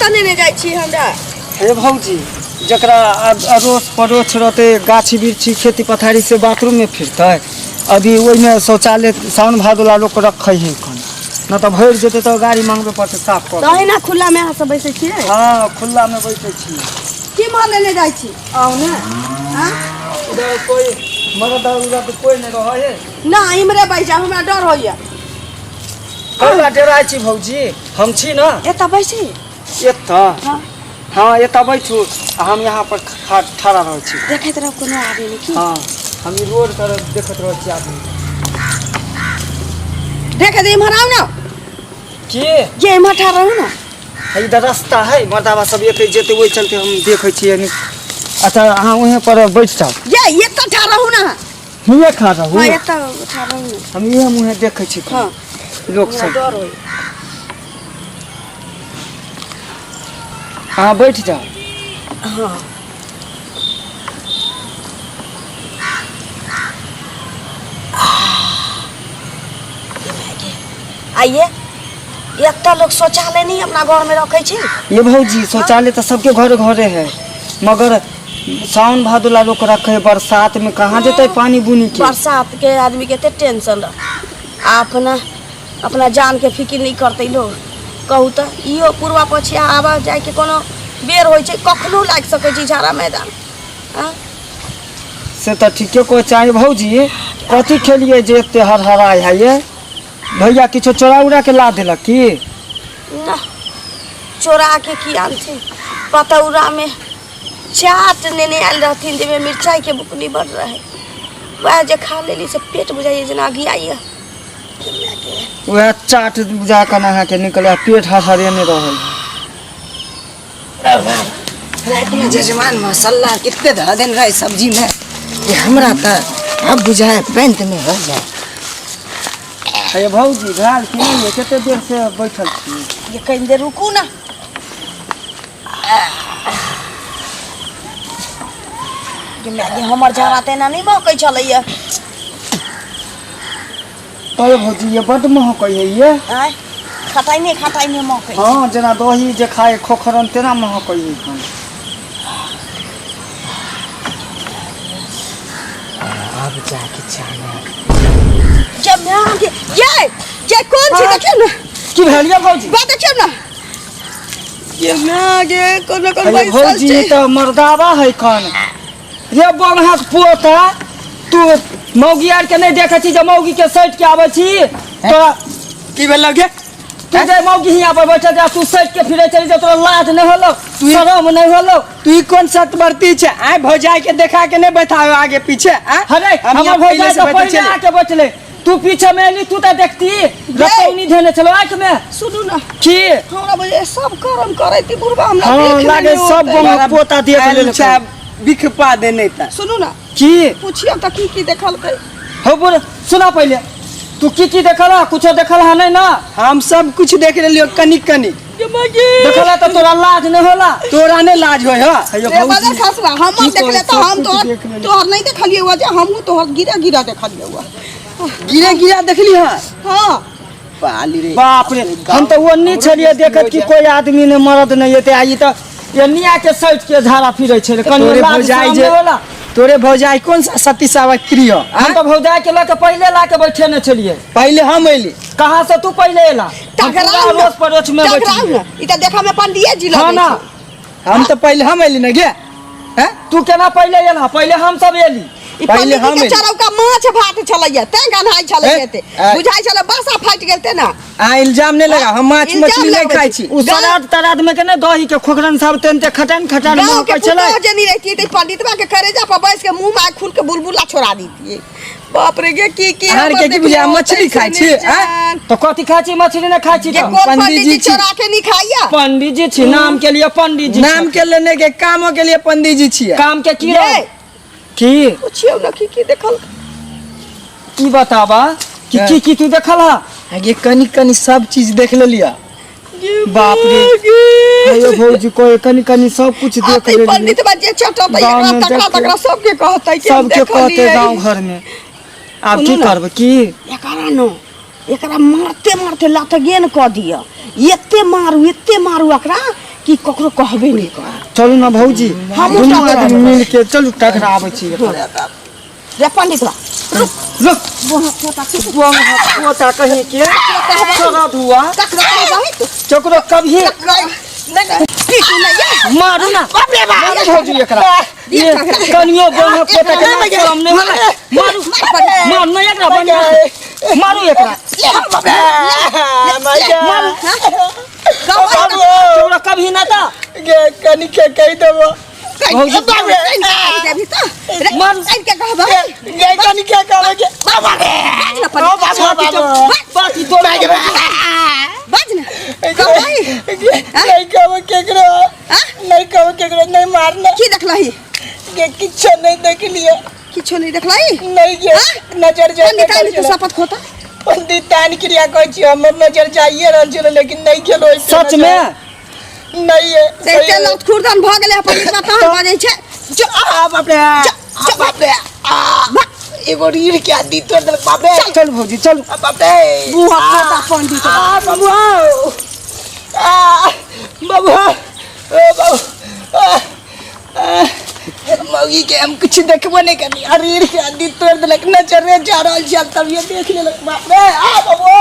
कतऽ नेने जाइ छी हमरा? हे भौजी जकरा अड़ोस पड़ोस रहते गाछी बिरछी खेती पथारी से बाथरूम में फिरते अभी ओहिमे शौचालय सावन भादो लोग रखे है न तो भर जेते तो गाड़ी मांगबे पड़ते साफ कर। तही ना खुला में अहाँ सब बैठे छियै? हाँ खुला में बैठे छी। की माल लेने जाइ छी? आउ ना। हां उधर कोई मरद उधर कोई नहीं रहे है ना, इमरे बैठ जा, हमरा डर होइया। कौला डेराय छी भौजी हम छी ना एता बैठी एता। हां हाँ एता बैठू हम यहाँ पर ठाड़ा रह छी। देखैत रह कोनो आदमी नहीं की? हाँ हम ई रोड तरफ देखत रह छी आदमी। देखे दे इमहर आउ ना। के ये इमहर ठाड़ रहू ना। इधर रास्ता है मर्दावा सब एक जेते वही चलते हम देखे छिए। अच्छा अहाँ वहीं पर बैठ जाओ। ये तो ठाड़ रहू ना। हिये खा रहू। हां एता ठाड़ रहू ना। हम ये मुहे देखे छी। हां लोग सब डर होई। हाँ बैठ जाओ। हाँ आइए। इतना लोग शौचालय नहीं अपना घर में रखे छी? ये भौजी शौचालय तो सबके घरे घरे है मगर सावन भादो ला लोग रखे बरसात में कहाँ जेते पानी बुनी के। बरसात के आदमी के टेंशन रह अपना जान के फिक्र नहीं करते लोग। कहू तो इहो पूर्वा पछिया आवा जाए के कोनो बेर होय छै, कखनो लाग सके छै झाड़ा मैदान। से तो ठीके को चाहिए भौजी। कथी खेलिए जे एते हरहराय है ये भैया किछो चोरा उड़ा के ला देलक की? ना चोरा के की आन छै, पतौरा में चाट नेने आयल रहथिन जेमे मिर्चाई के बुकनी बढ़ रहे वह जे खा लेली से पेट बुझाइए जना घियाइए। वह चाट बुझा कर नहा के निकले पेट हरहरेने रहल। रात में जजमान मसाला कितने धऽ देन रहे सब्जी में ये हमरा तो अब बुझाए पेंट में हो जाए। अरे भौजी घाल की नहीं है कितने देर से बैठल छी? ये कहीं देर रुकू ना। ये हमर झाड़ा तेना नहीं महकै छलैया। अरे भौजी ये बड महकै है ये। खटाई नहीं महकै। हाँ जना दही जे खाए खोखरन तेना महकै है। अब जाके चाहना जब मैं आगे ये कौन छी देखियो ना। की भेलिया भौजी? बात देखियो ना ये मैं आगे कोनो अरे भौजी ये तो मर्दावा है कौन ये बंगहा पोता तू मौगी आर के नहीं देखे छी जे मौगी के सट के आवे छी तोरा की भेल लगे तू जे मौगी हिया पर बैठे जा तू सट के फिरे चली जा तोरा लाज नहीं होलो शरम नहीं होलो। तू कौन सत बरती छे आय भौजाई के देखा के नहीं बैठावे आगे पीछे। अरे हम भौजाई तो पहले आके बैठले तू पीछे में नहीं तू तो देखती रतौनी धने चलो आंख में। सुनू ना की हमरा बजे सब कर्म करैती बुढ़वा हमरा हां लागे सब बंगहा पोता देख ले अच्छा बिख पा देने ता। सुनू ना की पूछियो त की देखल कै? हो बोल सुना पहले तू की देखला कुछ देखला नहीं ना? हम सब कुछ देख लियो कनी कनी देखला तो तोरा लाज नहीं होला? तोरा ने लाज होय ह। रे बदर खसवा हम देखले तो हम तोहर नहीं देखलिए हुआ जे हम तोहर गिरा देखलिए हुआ। गिरा देखली ह। हां पाली रे बाप रे हम तो वो नहीं छलिए देखत कि कोई आदमी ने मरद नहीं होते आई तो ये निया के सट के झाड़ा फिरे छे कनी भौजाई जे होला। तोरे भौजाई कौन सा सती सावित्री हो? हम तो भौजाई के लाके पहले लाके बैठे न छलिए। पहले हम अइली कहां से तू पहले एला? टकराऊ रोज परोच में बैठी ई त देखा में पंडिये जी लगे। ना हम तो पहले हम अइली न गे। हैं तू केना पहले एला? पहले हम सब एली। ई पहले पंडित हम के चरौका माछ भात छलैया ते गन्हाई छलैया ते बुझाई छले बासा फाट गेल ते ना। आ इल्जाम नहीं लगा हम माछ मछली नहीं खाई छी। उ सराद तराद में के ने दही के खोखरन सब तेनते खटन गांव के में चले पुतो जे नहीं रहती ते पंडितवा के करेजा पर बैठ के मुंह में खुल के बुलबुला छोड़ा दीती। बाप रे गे की हर के बुझा मछली खाई छी? हैं तो कथी खाई छी? मछली न खाई छी ये तो कौन पंडित जी चोरा के नहीं खाइया? पंडित जी छी नाम के लिए पंडित जी नाम के लेने के कामों के लिए पंडित जी छिए। काम के की ये की पूछियो ना की देखल की बतावा की तू देखल हा? ये कनी कनी सब चीज देख लिया। बाप रे अयो भौजी कोई कनी कनी सब कुछ देख ले। पंडित बजे चटो त एकरा तकरा तकरा सबके कहतै कि सबके कहते गांव घर में। अब की करब की एकरा मारते लात गेन क दिया। एते मारू एकरा कि ककरो कहबे नहीं कर। चलू ना भौजी हम दुनू टकराबै। आदमी मिल के चलू टकराबै छी रे पंडित बा रुक बोहा पोता से पोता कहीं के शरद हुआ टकराबै तो चकरो कभी नहीं मारू ना बाप रे बाप मारू भौजी एकरा ये कनियो बोल पोता के सामने मारू मार ना एकरा बनिया मारू एकरा मारू चकरो कभी ना ता कनी के कह देबो भौजी मारू के कहबै कनी के कहबे के बाबा रे बाकी तो बाज ना कहबै नहीं कहबे केकरो नहीं कहबे केकरो नहीं मारना की देखलही के किछ नहीं देख लिया किछो नहीं देखलही नहीं के नजर जाए पंडित आइल तो शपथ खोता पंडित तान क्रिया कहै छी हमर नजर जाइए रहल छल लेकिन नहीं गेलो सच में नहीं है देखते लौट खुरदन भ गेलै पंडित बा तहन बाजै छै जो बाप रे एगो रीढ़ के आदि तोड़ देलक बाप रे चल भौजी चल बाप रे बुआ पोता पंडित बाबू बाबू मौगी के हम कुछ देखबो नहीं करी रीढ़ के आदि तोड़ देलक नजर जा रहल छै तब ये देख लेलक बाप रे बाबू